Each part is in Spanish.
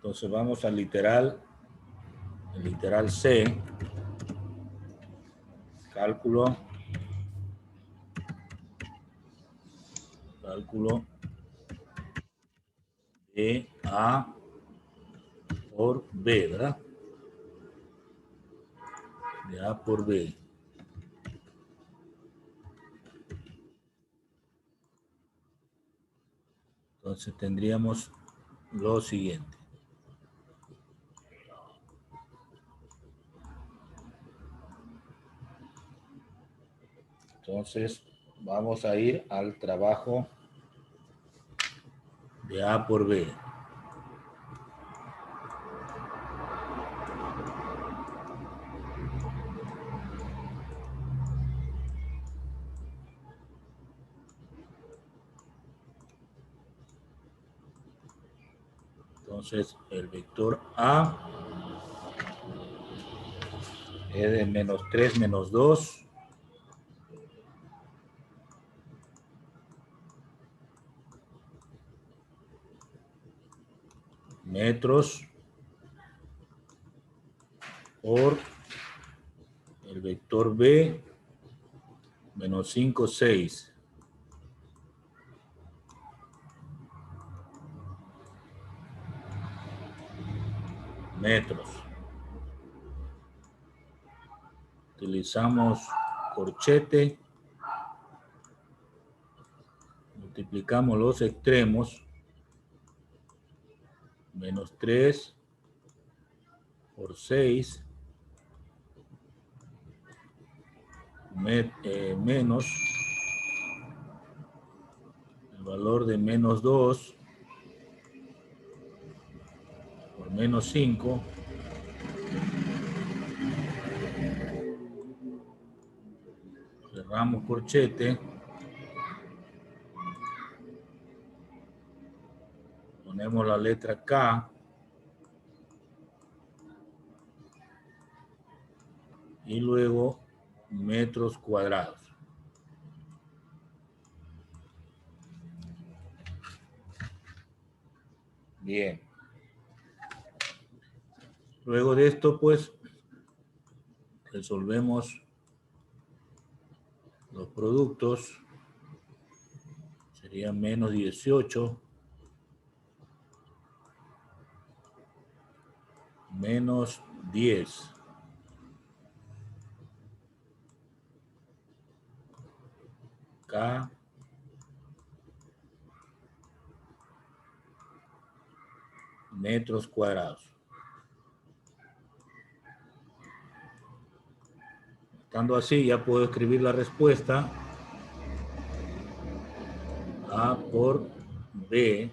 Entonces vamos al literal, el literal C, cálculo de A por B, ¿verdad? De A por B. Entonces tendríamos lo siguiente. Entonces vamos a ir al trabajo de A por B. Entonces el vector A es de menos 3 menos 2. Metros por el vector B menos 5, 6. Metros. Utilizamos corchete. Multiplicamos los extremos. Menos 3 por 6. Menos el valor de menos 2 por menos 5. Cerramos corchete. Ponemos la letra K. Y luego metros cuadrados. Bien. Luego de esto, pues, resolvemos los productos. Sería menos 18 menos 10. K metros cuadrados. Estando así, ya puedo escribir la respuesta. A por B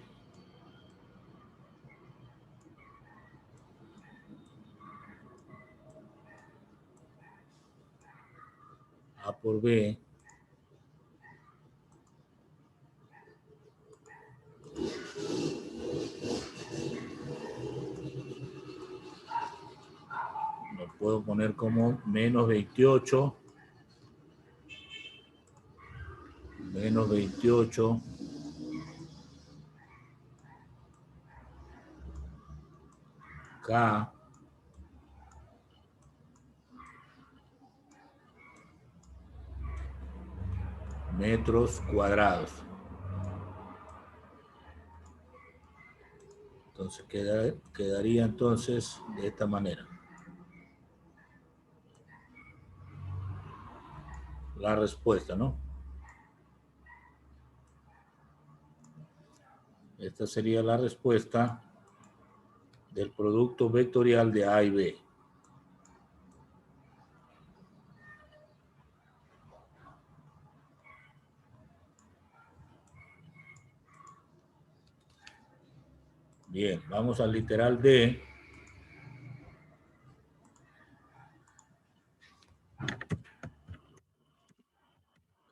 A por B lo puedo poner como menos 28 K metros cuadrados. Entonces quedaría entonces de esta manera. La respuesta, ¿no? Esta sería la respuesta del producto vectorial de A y B. Bien, vamos al literal D.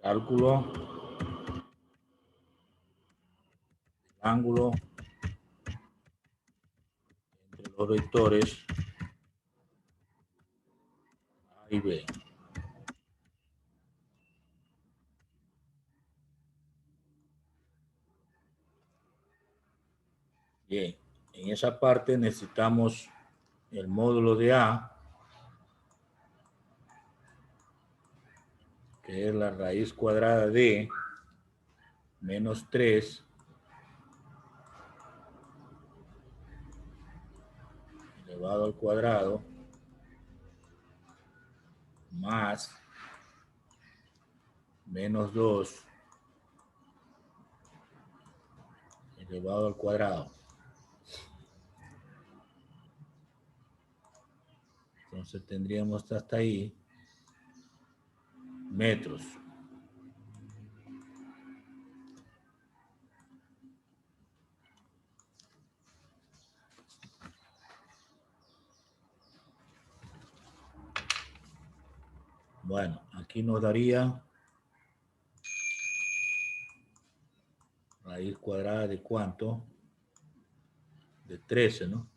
Cálculo ángulo entre los vectores A y B. Bien, En esa parte necesitamos el módulo de A, que es la raíz cuadrada de menos 3 elevado al cuadrado más menos 2 elevado al cuadrado. Entonces tendríamos hasta ahí metros. Bueno, aquí nos daría raíz cuadrada de ¿cuánto? De 13, ¿no?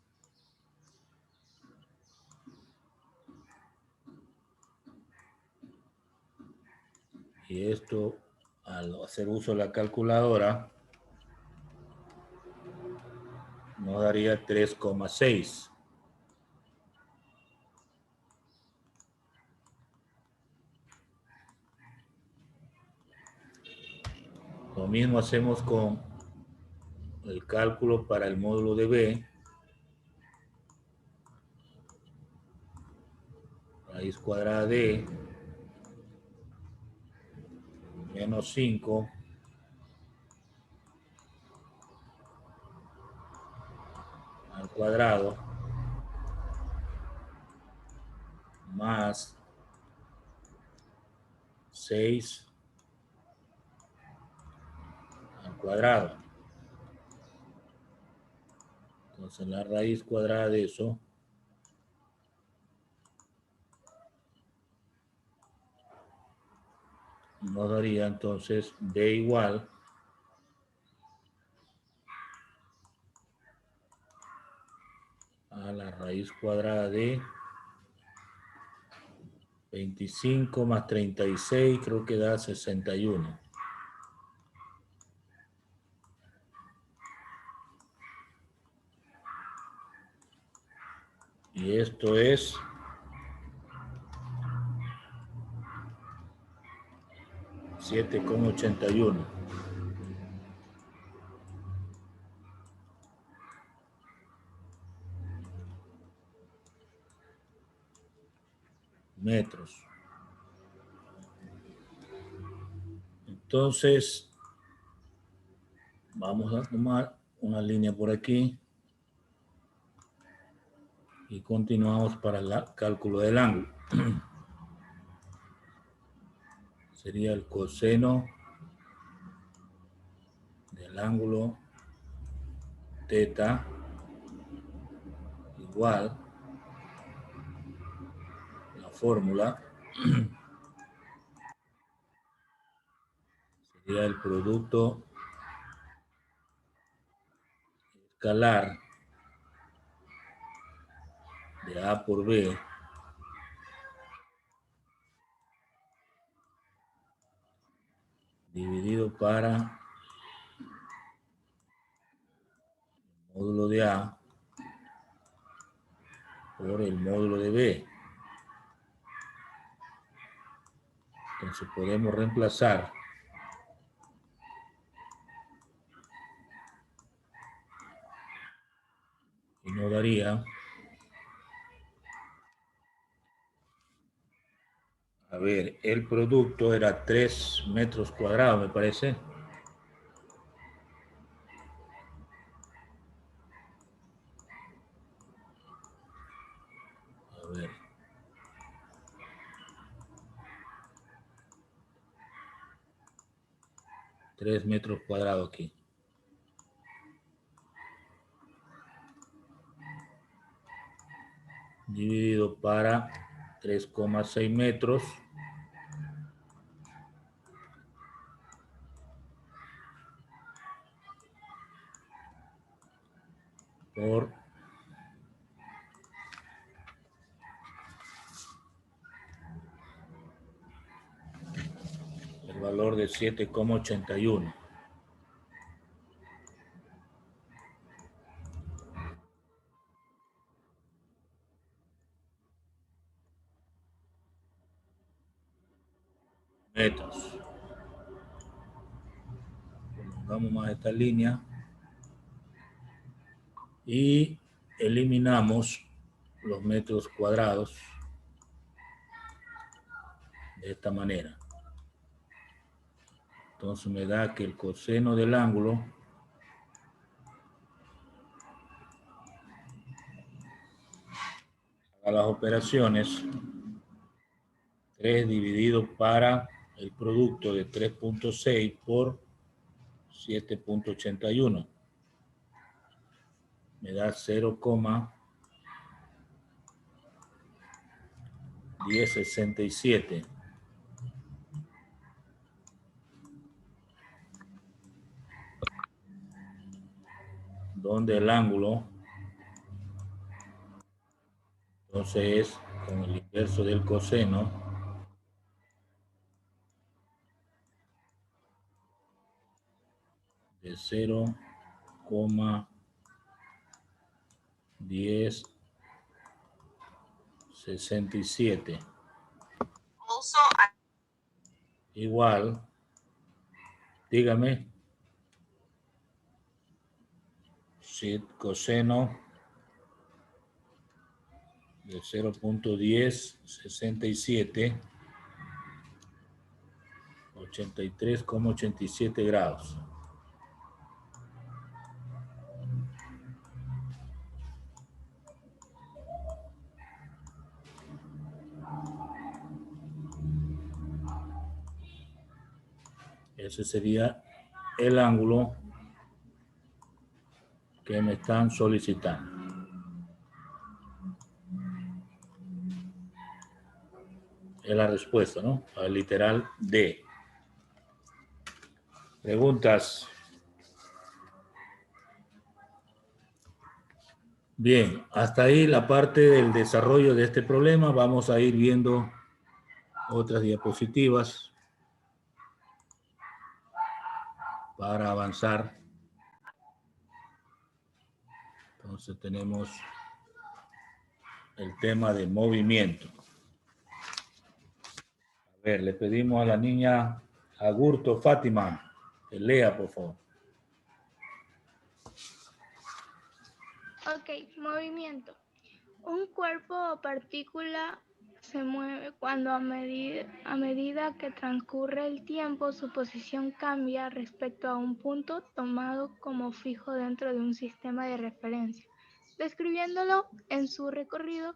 Y esto, al hacer uso de la calculadora, nos daría 3,6. Lo mismo hacemos con el cálculo para el módulo de B. Raíz cuadrada de menos 5 al cuadrado más 6 al cuadrado. Entonces la raíz cuadrada de eso nos daría entonces B igual a la raíz cuadrada de 25 más 36, creo que da 61. Y esto es 7,81 metros. Entonces, vamos a tomar una línea por aquí y continuamos para el cálculo del ángulo. Sería el coseno del ángulo teta igual la fórmula sería el producto escalar de A por B dividido para el módulo de A por el módulo de B. Entonces podemos reemplazar y nos daría, a ver, el producto era 3 metros cuadrados, me parece. A ver. Tres metros cuadrados aquí. Dividido para 3,6 metros. Por el valor de 7,81. metros. Pongamos más esta línea y eliminamos los metros cuadrados de esta manera. Entonces me da que el coseno del ángulo a las operaciones 3 dividido para el producto de 3.6 por 7.81. Me da 0,1067. Donde el ángulo entonces es con el inverso del coseno de 0,1067 igual, dígame, si coseno de 0,1067, 83,87 grados. Ese sería el ángulo que me están solicitando. Es la respuesta, ¿no? Al literal D. Preguntas. Bien, hasta ahí la parte del desarrollo de este problema. Vamos a ir viendo otras diapositivas para avanzar. Entonces tenemos el tema de movimiento. A ver, le pedimos a la niña Agurto Fátima que lea, por favor. Ok, movimiento. Un cuerpo o partícula se mueve cuando a medida que transcurre el tiempo su posición cambia respecto a un punto tomado como fijo dentro de un sistema de referencia, describiéndolo en su recorrido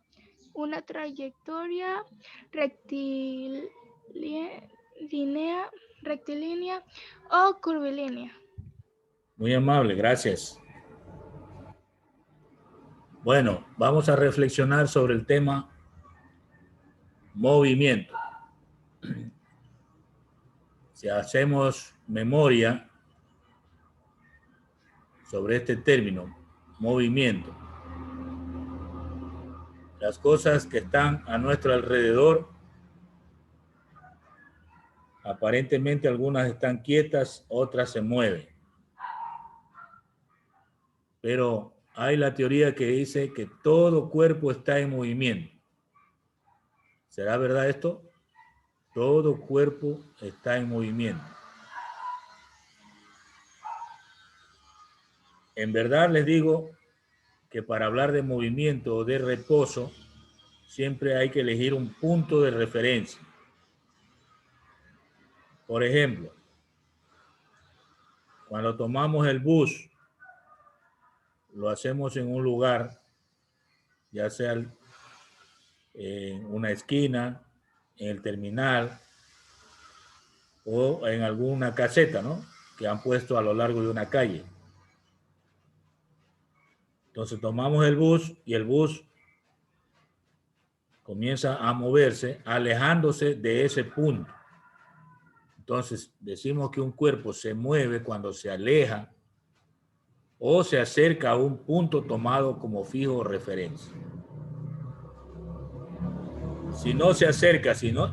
una trayectoria rectilínea o curvilínea. Muy amable, gracias. Bueno, vamos a reflexionar sobre el tema movimiento. Si hacemos memoria sobre este término, movimiento, las cosas que están a nuestro alrededor, aparentemente algunas están quietas, otras se mueven. Pero hay la teoría que dice que todo cuerpo está en movimiento. ¿Será verdad esto? Todo cuerpo está en movimiento. En verdad les digo que para hablar de movimiento o de reposo, siempre hay que elegir un punto de referencia. Por ejemplo, cuando tomamos el bus, lo hacemos en un lugar, ya sea en una esquina, en el terminal o en alguna caseta, ¿no?, que han puesto a lo largo de una calle. Entonces tomamos el bus y el bus comienza a moverse alejándose de ese punto. Entonces decimos que un cuerpo se mueve cuando se aleja o se acerca a un punto tomado como fijo o referencia. Si no se acerca si no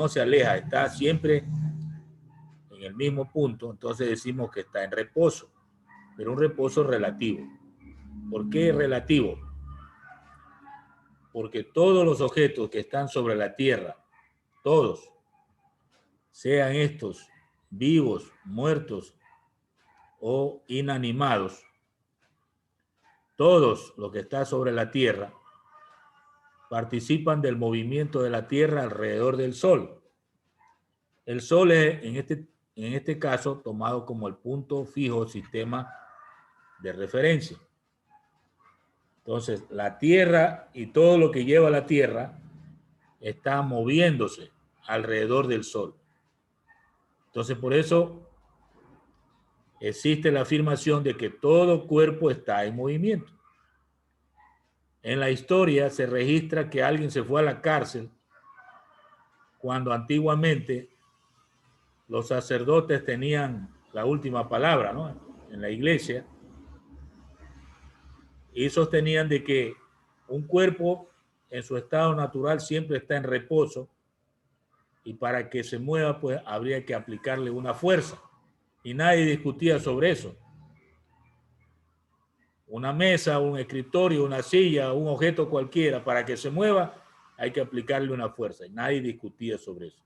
se aleja, está siempre en el mismo punto, entonces decimos que está en reposo, pero un reposo relativo. ¿Por qué relativo? Porque todos los objetos que están sobre la Tierra, todos, sean estos vivos, muertos o inanimados, todos los que están sobre la Tierra participan del movimiento de la Tierra alrededor del Sol. El Sol es, en este caso, tomado como el punto fijo sistema de referencia. Entonces, la Tierra y todo lo que lleva la Tierra está moviéndose alrededor del Sol. Entonces, por eso existe la afirmación de que todo cuerpo está en movimiento. En la historia se registra que alguien se fue a la cárcel cuando antiguamente los sacerdotes tenían la última palabra, ¿no? En la iglesia, y sostenían de que un cuerpo en su estado natural siempre está en reposo y para que se mueva pues habría que aplicarle una fuerza, y nadie discutía sobre eso. Una mesa, un escritorio, una silla, un objeto cualquiera, para que se mueva hay que aplicarle una fuerza, y nadie discutía sobre eso.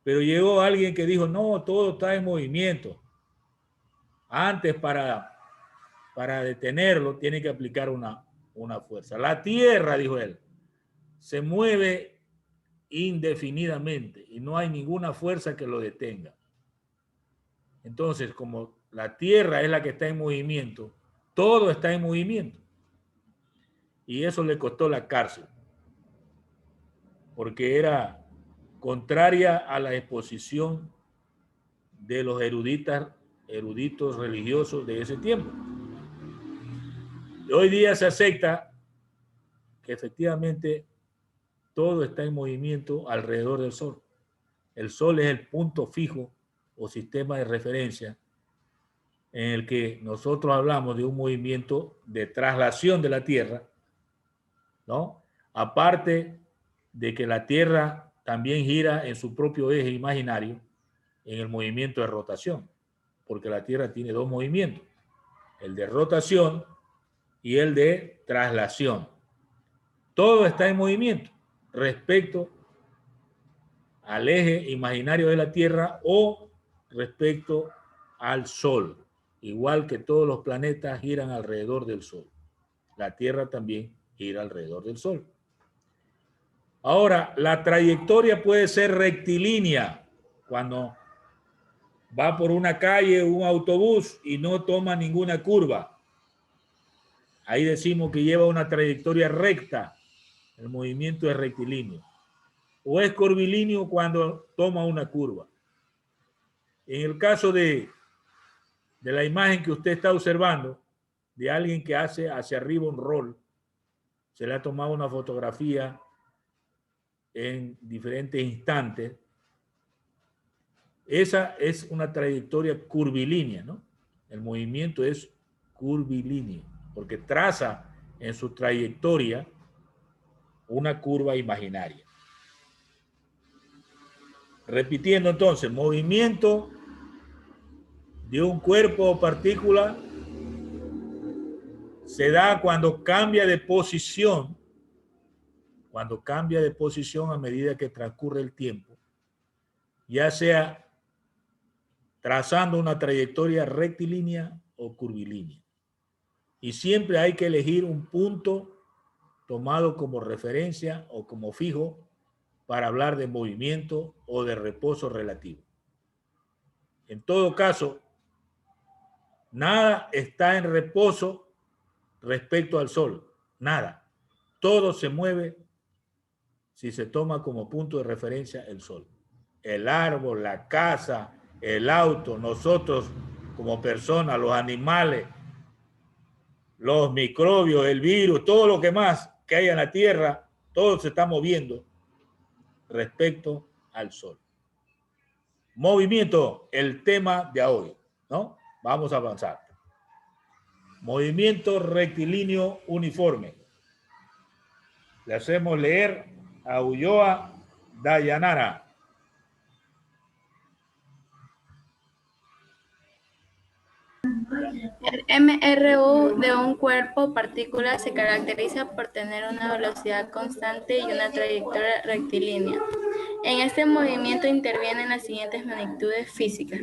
Pero llegó alguien que dijo, no, todo está en movimiento. Antes para detenerlo tiene que aplicar una fuerza. La Tierra, dijo él, se mueve indefinidamente y no hay ninguna fuerza que lo detenga. Entonces, como la Tierra es la que está en movimiento, todo está en movimiento. Y eso le costó la cárcel, porque era contraria a la exposición de los eruditos religiosos de ese tiempo. Y hoy día se acepta que efectivamente todo está en movimiento alrededor del Sol. El Sol es el punto fijo o sistema de referencia en el que nosotros hablamos de un movimiento de traslación de la Tierra, ¿no? Aparte de que la Tierra también gira en su propio eje imaginario en el movimiento de rotación, porque la Tierra tiene dos movimientos, el de rotación y el de traslación. Todo está en movimiento respecto al eje imaginario de la Tierra o respecto al Sol. Igual que todos los planetas giran alrededor del Sol, la Tierra también gira alrededor del Sol. Ahora, la trayectoria puede ser rectilínea cuando va por una calle un autobús y no toma ninguna curva. Ahí decimos que lleva una trayectoria recta, el movimiento es rectilíneo. O es curvilíneo cuando toma una curva. En el caso de la imagen que usted está observando, de alguien que hace hacia arriba un rol, se le ha tomado una fotografía en diferentes instantes. Esa es una trayectoria curvilínea, ¿no? El movimiento es curvilíneo, porque traza en su trayectoria una curva imaginaria. Repitiendo entonces, movimiento de un cuerpo o partícula se da cuando cambia de posición, a medida que transcurre el tiempo, ya sea trazando una trayectoria rectilínea o curvilínea. Y siempre hay que elegir un punto tomado como referencia o como fijo para hablar de movimiento o de reposo relativo. En todo caso, nada está en reposo respecto al Sol, nada. Todo se mueve si se toma como punto de referencia el Sol. El árbol, la casa, el auto, nosotros como personas, los animales, los microbios, el virus, todo lo que más que hay en la Tierra, todo se está moviendo respecto al Sol. Movimiento, el tema de hoy, ¿no? Vamos a avanzar. Movimiento rectilíneo uniforme. Le hacemos leer a Ulloa Dayanara. El MRU de un cuerpo o partícula se caracteriza por tener una velocidad constante y una trayectoria rectilínea. En este movimiento intervienen las siguientes magnitudes físicas.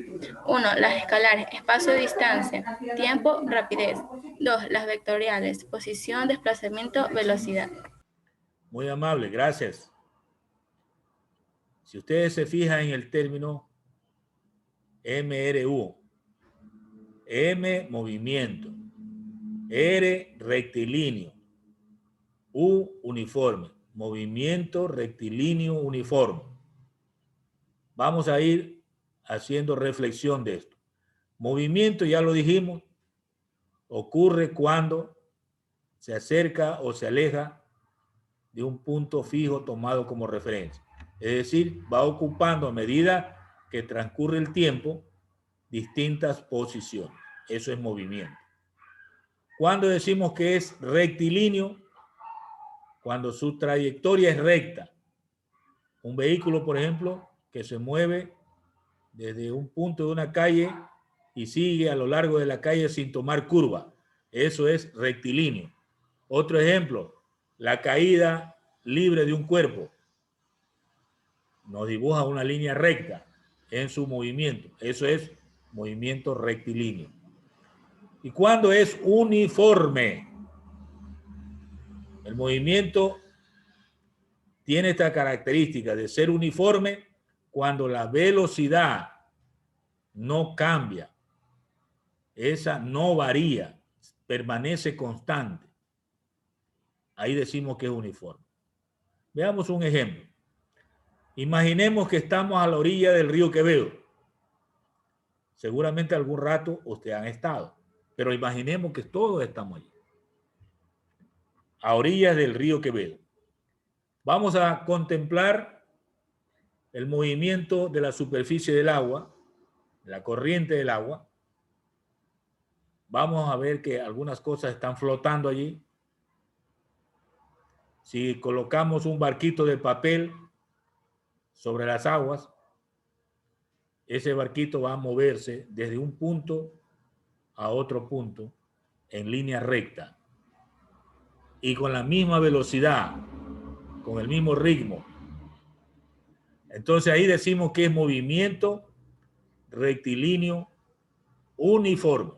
1. Las escalares, espacio-distancia, tiempo, rapidez. 2. Las vectoriales, posición, desplazamiento, velocidad. Muy amable, gracias. Si ustedes se fijan en el término MRU, M, movimiento, R, rectilíneo, U, uniforme, movimiento rectilíneo uniforme. Vamos a ir haciendo reflexión de esto. Movimiento, ya lo dijimos, ocurre cuando se acerca o se aleja de un punto fijo tomado como referencia. Es decir, va ocupando a medida que transcurre el tiempo distintas posiciones. Eso es movimiento. Cuando decimos que es rectilíneo, cuando su trayectoria es recta. Un vehículo, por ejemplo, que se mueve desde un punto de una calle y sigue a lo largo de la calle sin tomar curva. Eso es rectilíneo. Otro ejemplo, la caída libre de un cuerpo. Nos dibuja una línea recta en su movimiento. Eso es movimiento rectilíneo. ¿Y cuándo es uniforme? El movimiento tiene esta característica de ser uniforme cuando la velocidad no cambia. Esa no varía, permanece constante. Ahí decimos que es uniforme. Veamos un ejemplo. Imaginemos que estamos a la orilla del río Quevedo. Seguramente algún rato ustedes han estado, pero imaginemos que todos estamos allí, a orillas del río Quevedo. Vamos a contemplar el movimiento de la superficie del agua, la corriente del agua. Vamos a ver que algunas cosas están flotando allí. Si colocamos un barquito de papel sobre las aguas, ese barquito va a moverse desde un punto a otro punto en línea recta y con la misma velocidad, con el mismo ritmo. Entonces ahí decimos que es movimiento rectilíneo uniforme.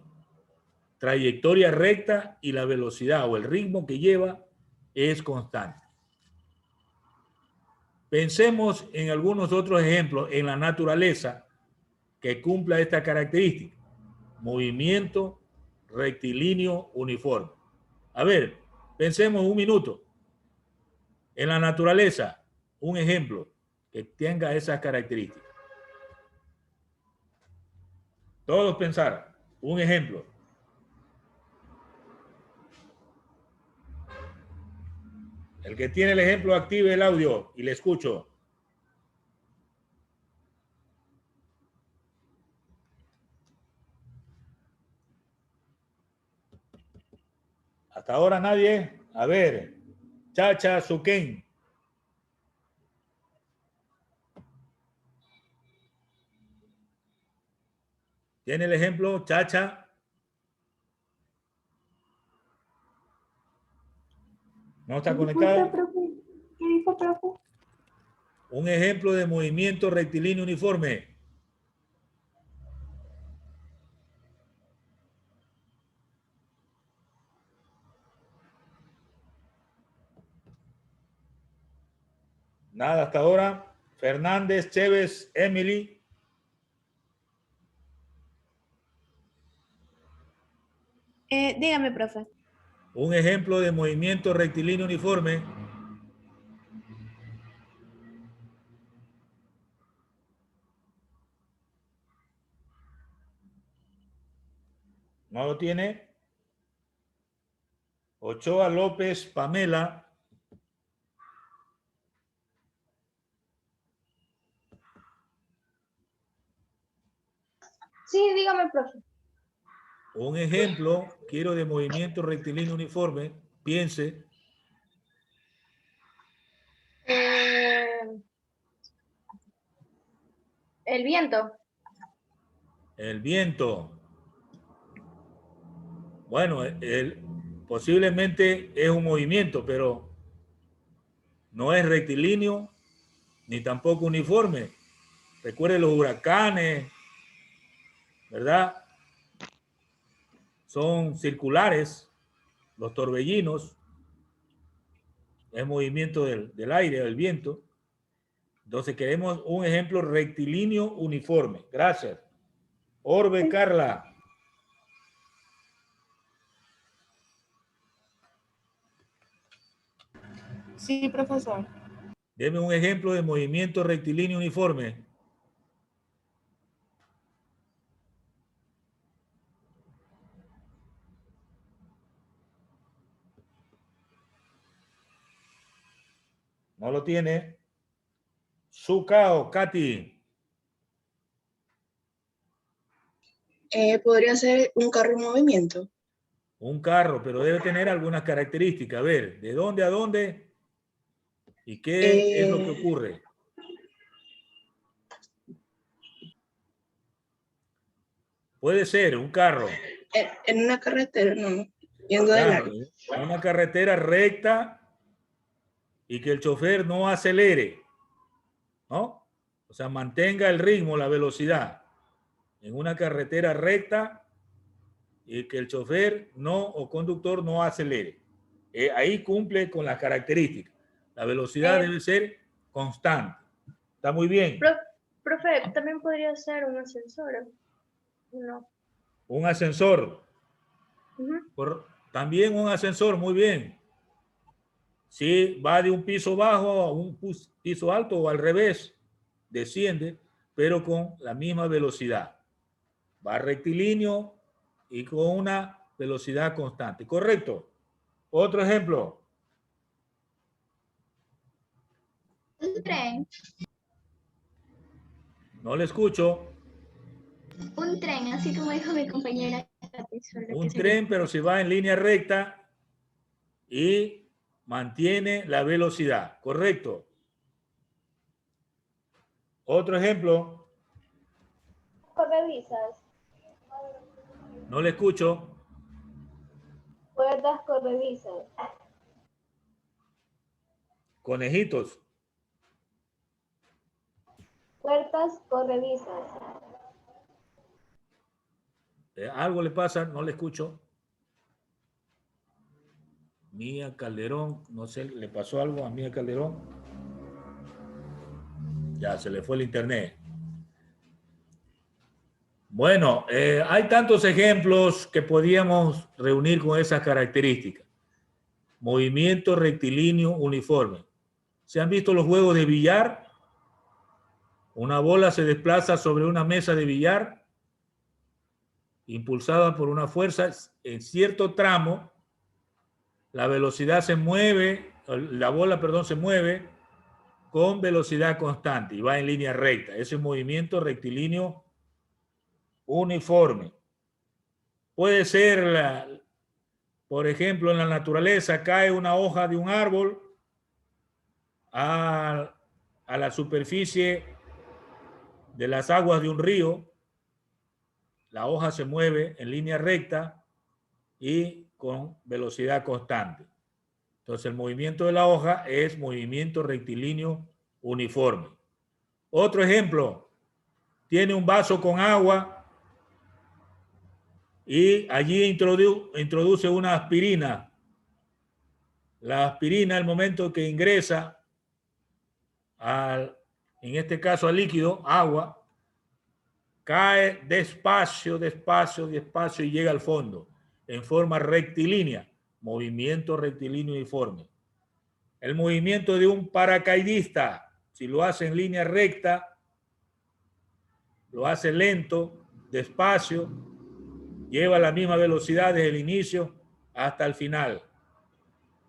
Trayectoria recta y la velocidad o el ritmo que lleva es constante. Pensemos en algunos otros ejemplos en la naturaleza que cumpla esta característica. Movimiento rectilíneo uniforme. A ver, pensemos un minuto. En la naturaleza, un ejemplo que tenga esas características. Todos pensar, un ejemplo. El que tiene el ejemplo, active el audio y le escucho. Hasta ahora nadie. A ver, Chacha Suquén. ¿Tiene el ejemplo, Chacha? ¿No está conectado? ¿Qué dijo, profe? Un ejemplo de movimiento rectilíneo uniforme. Nada hasta ahora. Fernández, Chévez, Emily. Dígame, profe. Un ejemplo de movimiento rectilíneo uniforme. ¿No lo tiene? Ochoa López, Pamela. Sí, dígame, profe. Un ejemplo, quiero de movimiento rectilíneo uniforme. Piense. El viento. El viento. Bueno, posiblemente es un movimiento, pero no es rectilíneo ni tampoco uniforme. Recuerde los huracanes, ¿verdad? Son circulares, los torbellinos, es movimiento del aire, del viento. Entonces queremos un ejemplo rectilíneo uniforme. Gracias. Orbe, Carla. Sí, profesor. Deme un ejemplo de movimiento rectilíneo uniforme. No lo tiene. Sukao, Katy. Podría ser un carro en movimiento. Un carro, pero debe tener algunas características. A ver, ¿de dónde a dónde? ¿Y qué es lo que ocurre? Puede ser un carro. En una carretera, no. Yendo de Claro, largo. una carretera recta y que el chofer no acelere, ¿no? O sea, mantenga el ritmo, la velocidad en una carretera recta y que el chofer no o conductor no acelere. Ahí cumple con las características. La velocidad debe ser constante. Está muy bien. Profe, también podría ser un ascensor. No. Un ascensor. Ujú. También un ascensor, muy bien. Si va de un piso bajo a un piso alto o al revés, desciende, pero con la misma velocidad. Va rectilíneo y con una velocidad constante. ¿Correcto? Otro ejemplo. Un tren. No le escucho. Un tren, así como dijo mi compañera. Un tren, pero si va en línea recta y mantiene la velocidad. ¿Correcto? Otro ejemplo. Correvisas. No le escucho. Puertas correvisas. Conejitos. Puertas correvisas. Algo le pasa, no le escucho. Mía Calderón, no sé, ¿le pasó algo a Mía Calderón? Ya, se le fue el internet. Bueno, hay tantos ejemplos que podíamos reunir con esas características. Movimiento rectilíneo uniforme. ¿Se han visto los juegos de billar? Una bola se desplaza sobre una mesa de billar, impulsada por una fuerza en cierto tramo. La velocidad se mueve, la bola, perdón, se mueve con velocidad constante y va en línea recta. Ese movimiento rectilíneo uniforme. Puede ser, por ejemplo, en la naturaleza cae una hoja de un árbol a la superficie de las aguas de un río. La hoja se mueve en línea recta y con velocidad constante. Entonces el movimiento de la hoja es movimiento rectilíneo uniforme. Otro ejemplo, tiene un vaso con agua y allí introduce una aspirina. La aspirina, al momento que ingresa, en este caso al líquido, agua, cae despacio, despacio, despacio y llega al fondo en forma rectilínea, movimiento rectilíneo uniforme. El movimiento de un paracaidista, si lo hace en línea recta, lo hace lento, despacio, lleva la misma velocidad desde el inicio hasta el final.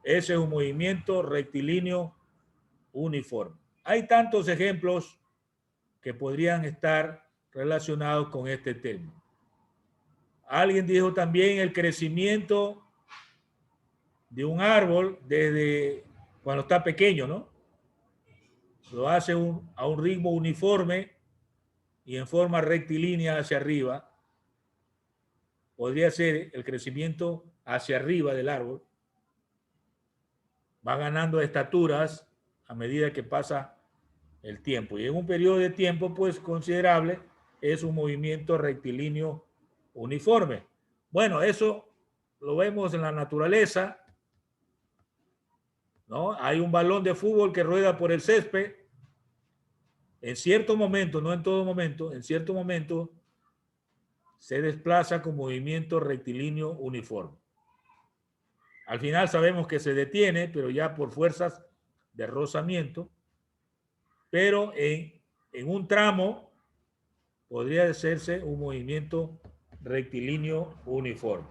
Ese es un movimiento rectilíneo uniforme. Hay tantos ejemplos que podrían estar relacionados con este tema. Alguien dijo también el crecimiento de un árbol desde cuando está pequeño, ¿no? Lo hace a un ritmo uniforme y en forma rectilínea hacia arriba. Podría ser el crecimiento hacia arriba del árbol. Va ganando estaturas a medida que pasa el tiempo. Y en un periodo de tiempo, pues, considerable, es un movimiento rectilíneo uniforme. Bueno, eso lo vemos en la naturaleza, ¿no? Hay un balón de fútbol que rueda por el césped. En cierto momento, no en todo momento, en cierto momento se desplaza con movimiento rectilíneo uniforme. Al final sabemos que se detiene, pero ya por fuerzas de rozamiento. Pero en un tramo podría hacerse un movimiento rectilíneo uniforme.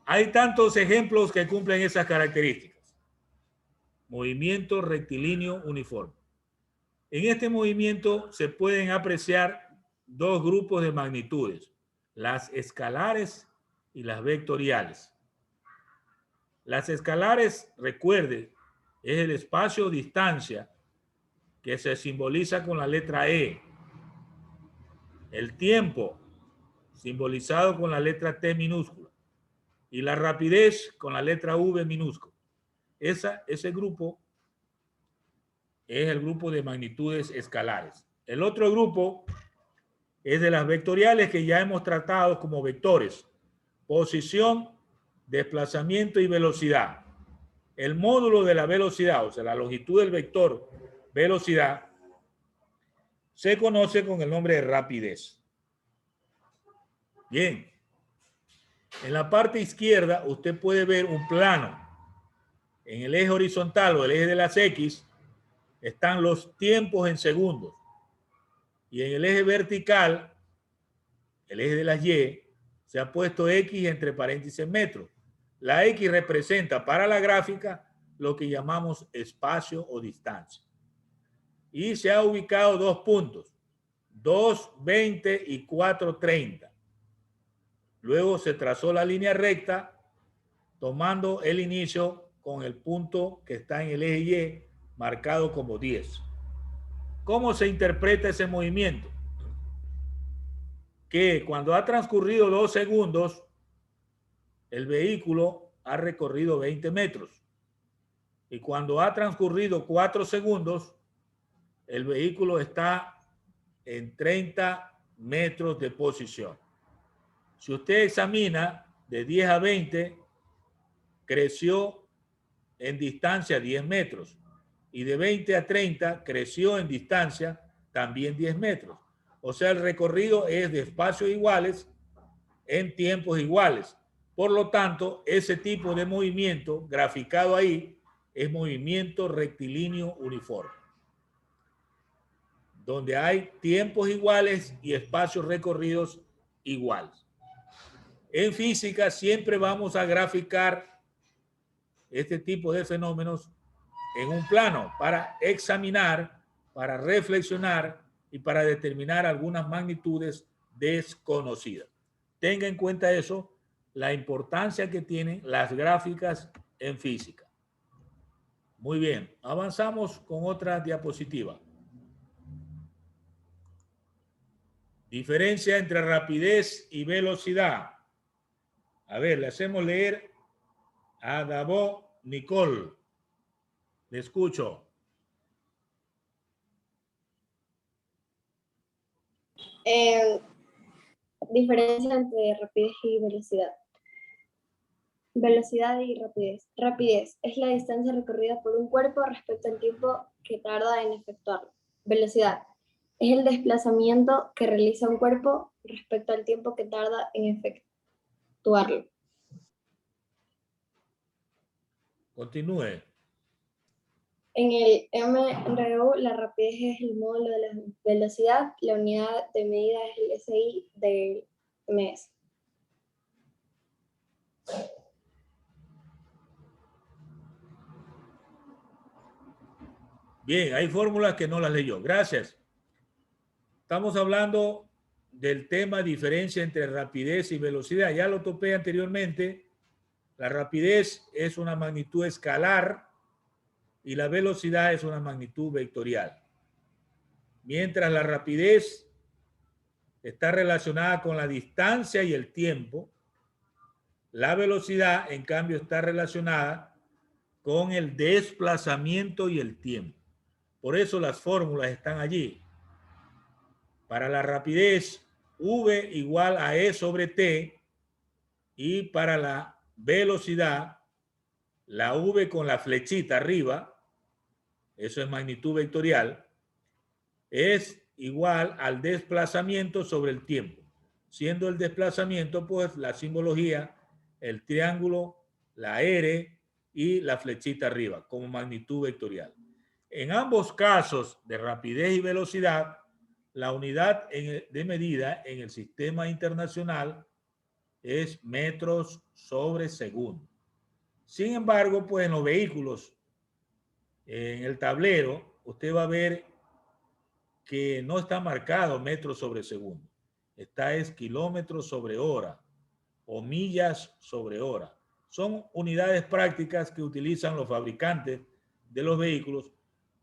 Hay tantos ejemplos que cumplen esas características. Movimiento rectilíneo uniforme. En este movimiento se pueden apreciar dos grupos de magnitudes, las escalares y las vectoriales. Las escalares, recuerde, es el espacio o distancia que se simboliza con la letra E. El tiempo, simbolizado con la letra T minúscula. Y la rapidez con la letra V minúscula. Ese grupo es el grupo de magnitudes escalares. El otro grupo es de las vectoriales que ya hemos tratado como vectores. Posición, desplazamiento y velocidad. El módulo de la velocidad, o sea, la longitud del vector velocidad, se conoce con el nombre de rapidez. Bien. En la parte izquierda usted puede ver un plano. En el eje horizontal o el eje de las X están los tiempos en segundos. Y en el eje vertical, el eje de las Y, se ha puesto X entre paréntesis metros. La X representa para la gráfica lo que llamamos espacio o distancia. Y se ha ubicado dos puntos, 2:20 y 4:30. Luego se trazó la línea recta tomando el inicio con el punto que está en el eje Y marcado como 10. ¿Cómo se interpreta ese movimiento? Que cuando ha transcurrido 2 segundos, el vehículo ha recorrido 20 metros. Y cuando ha transcurrido 4 segundos, el vehículo está en 30 metros de posición. Si usted examina de 10 a 20, creció en distancia 10 metros. Y de 20 a 30 creció en distancia también 10 metros. O sea, el recorrido es de espacios iguales en tiempos iguales. Por lo tanto, ese tipo de movimiento graficado ahí es movimiento rectilíneo uniforme, donde hay tiempos iguales y espacios recorridos iguales. En física siempre vamos a graficar este tipo de fenómenos en un plano para examinar, para reflexionar y para determinar algunas magnitudes desconocidas. Tenga en cuenta eso, la importancia que tienen las gráficas en física. Muy bien, avanzamos con otra diapositiva. Diferencia entre rapidez y velocidad. A ver, le hacemos leer a Davo Nicole. Le escucho. Diferencia entre rapidez y velocidad. Velocidad y rapidez. Rapidez es la distancia recorrida por un cuerpo respecto al tiempo que tarda en efectuarlo. Velocidad es el desplazamiento que realiza un cuerpo respecto al tiempo que tarda en efectuarlo. Continúe. En el MRU, la rapidez es el módulo de la velocidad, la unidad de medida es el SI del MS. Bien, hay fórmulas que no las leyó. Gracias. Estamos hablando del tema diferencia entre rapidez y velocidad. Ya lo topé anteriormente. La rapidez es una magnitud escalar y la velocidad es una magnitud vectorial. Mientras la rapidez está relacionada con la distancia y el tiempo, la velocidad, en cambio, está relacionada con el desplazamiento y el tiempo. Por eso las fórmulas están allí. Para la rapidez, V igual a E sobre T, y para la velocidad, la V con la flechita arriba, eso es magnitud vectorial, es igual al desplazamiento sobre el tiempo. Siendo el desplazamiento, pues, la simbología, el triángulo, la R y la flechita arriba, como magnitud vectorial. En ambos casos de rapidez y velocidad, la unidad de medida en el sistema internacional es metros sobre segundo. Sin embargo, pues en los vehículos, en el tablero, usted va a ver que no está marcado metros sobre segundo. Está es kilómetros sobre hora o millas sobre hora. Son unidades prácticas que utilizan los fabricantes de los vehículos,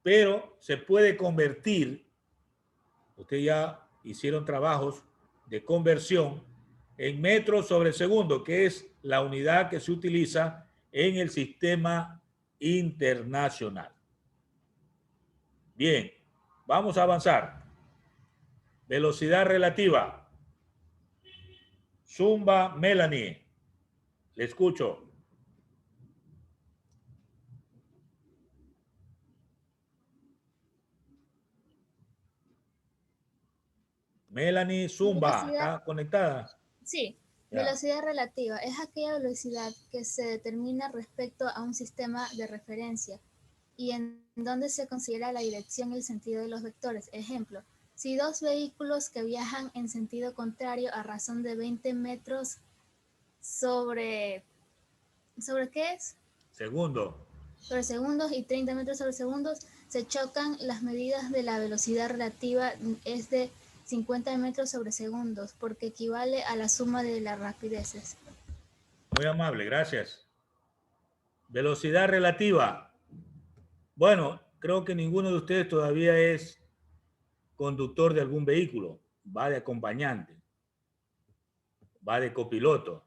pero se puede convertir. Ustedes ya hicieron trabajos de conversión en metros sobre segundo, que es la unidad que se utiliza en el sistema internacional. Bien, vamos a avanzar. Velocidad relativa. Zumba Melanie. Le escucho. Melanie Zumba, ¿está conectada? Sí, Ya. Velocidad relativa es aquella velocidad que se determina respecto a un sistema de referencia y en donde se considera la dirección y el sentido de los vectores. Ejemplo, si dos vehículos que viajan en sentido contrario a razón de 20 metros ¿sobre qué es? Segundo. Sobre segundos y 30 metros sobre segundos se chocan, las medidas de la velocidad relativa es de 50 metros sobre segundos, porque equivale a la suma de las rapideces. Muy amable, gracias. Velocidad relativa. Bueno, creo que ninguno de ustedes todavía es conductor de algún vehículo. Va de acompañante. Va de copiloto.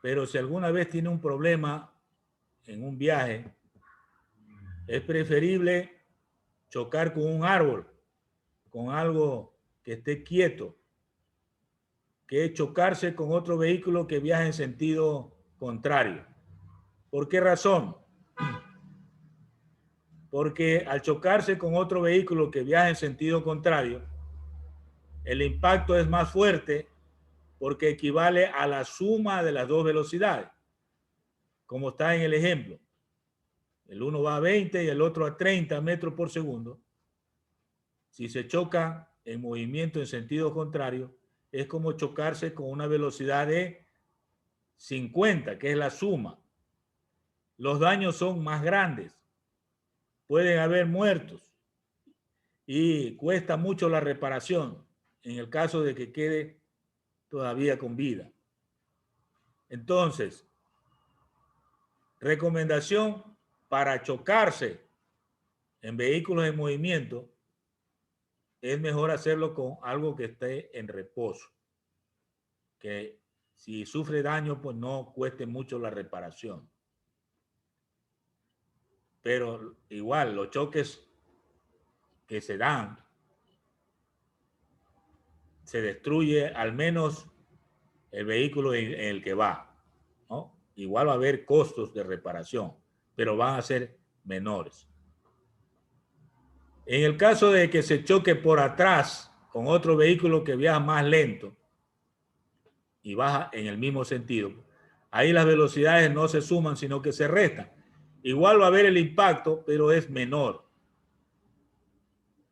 Pero si alguna vez tiene un problema en un viaje, es preferible chocar con un árbol, con algo que esté quieto, que chocarse con otro vehículo que viaja en sentido contrario. ¿Por qué razón? Porque al chocarse con otro vehículo que viaja en sentido contrario, el impacto es más fuerte porque equivale a la suma de las dos velocidades, como está en el ejemplo. El uno va a 20 y el otro a 30 metros por segundo. Si se chocan en movimiento en sentido contrario, es como chocarse con una velocidad de 50, que es la suma. Los daños son más grandes. Pueden haber muertos y cuesta mucho la reparación en el caso de que quede todavía con vida. Entonces, recomendación para chocarse en vehículos en movimiento, es mejor hacerlo con algo que esté en reposo, que si sufre daño, pues no cueste mucho la reparación. Pero igual, los choques que se dan, se destruye al menos el vehículo en el que va, ¿no? Igual va a haber costos de reparación, pero van a ser menores. En el caso de que se choque por atrás con otro vehículo que viaja más lento y baja en el mismo sentido, ahí las velocidades no se suman, sino que se restan. Igual va a haber el impacto, pero es menor.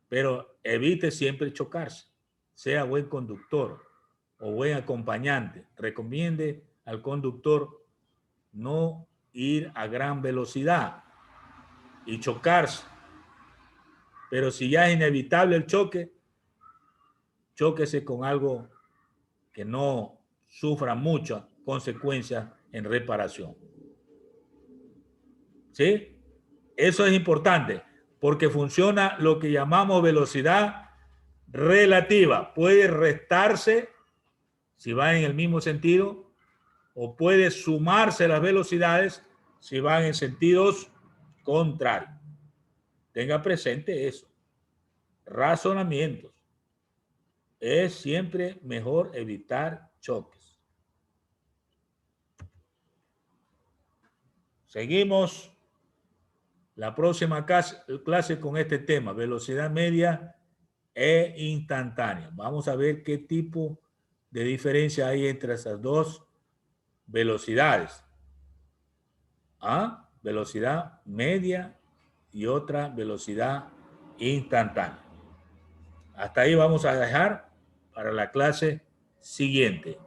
Pero evite siempre chocarse. Sea buen conductor o buen acompañante. Recomiende al conductor no ir a gran velocidad y chocarse. Pero si ya es inevitable el choque, chóquese con algo que no sufra muchas consecuencias en reparación. ¿Sí? Eso es importante porque funciona lo que llamamos velocidad relativa. Puede restarse si va en el mismo sentido o puede sumarse las velocidades si van en sentidos contrarios. Tenga presente eso. Razonamientos. Es siempre mejor evitar choques. Seguimos la próxima clase con este tema, velocidad media e instantánea. Vamos a ver qué tipo de diferencia hay entre esas dos velocidades. Velocidad media y otra velocidad instantánea. Hasta ahí vamos a dejar para la clase siguiente.